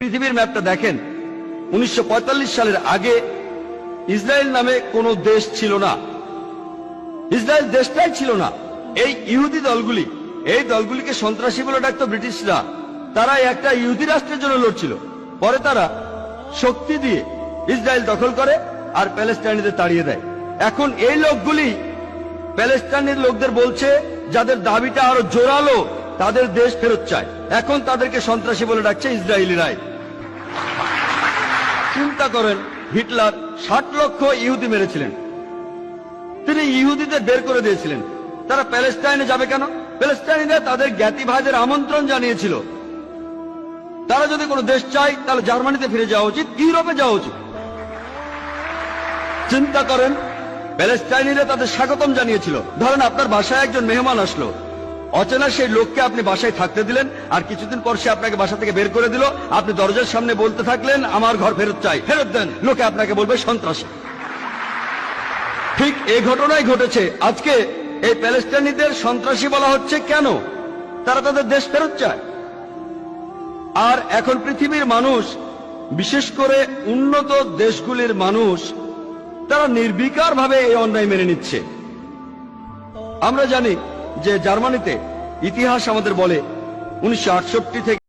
পৃথিবীর ম্যাপটা দেখেন, 1945 সালের আগে ইসরায়েল নামে কোনো দেশ ছিল না। ইসরায়েল দেশটাই ছিল না। এই ইহুদি দলগুলি, এই দলগুলিকে সন্ত্রাসী বলে ডাকতো ব্রিটিশরা। তারা একটা ইহুদি রাষ্ট্রের জন্য লড়ছিল। পরে তারা শক্তি দিয়ে ইসরায়েল দখল করে আর প্যালেস্টাইনিদের তাড়িয়ে দেয়। এখন এই লোকগুলি প্যালেস্টাইনের লোকদের বলছে, যাদের দাবিটা আরো জোরালো, তাদের দেশ ফেরত চায়। এখন তাদেরকে সন্ত্রাসী বলে ডাকছে ইসরায়েলিরাই। চিন্তা করেন, হিটলার 60 লক্ষ ইহুদি মেরেছিলেন। তিনি ইহুদিদের বের করে দিয়েছিলেন। তারা প্যালেস্টাইনে যাবে কেন? প্যালেস্টাইনিরা তাদের জ্ঞাতি ভাইদের আমন্ত্রণ জানিয়েছিল। তারা যদি কোনো দেশ চায় তাহলে জার্মানিতে ফিরে যাওয়া উচিত, ইউরোপে যাওয়া উচিত। চিন্তা করেন, প্যালেস্টাইনিরা তাদের স্বাগতম জানিয়েছিল। ধরেন আপনার বাসায় একজন মেহমান আসলো, অচেনা সেই লোককে আপনি বাসায় থাকতে দিলেন, আর কিছুদিন পর সে আপনাকে বাসা থেকে বের করে দিল। আপনি দরজার সামনে বলতে থাকলেন, আমার ঘর ফেরত চাই, ফেরত দেন। লোকে আপনাকে বলবে সন্ত্রাসী। ঠিক এই ঘটনাই ঘটেছে। আজকে এই প্যালেস্টাইনিদের সন্ত্রাসী বলা হচ্ছে কেন? তারা তাদের দেশ ফেরত চায়। আর এখন পৃথিবীর মানুষ, বিশেষ করে উন্নত দেশগুলির মানুষ, তারা নির্বিকার ভাবে এই অন্যায় মেনে নিচ্ছে। আমরা জানি যে জার্মানিতে ইতিহাস আমাদের বলে 1968 থেকে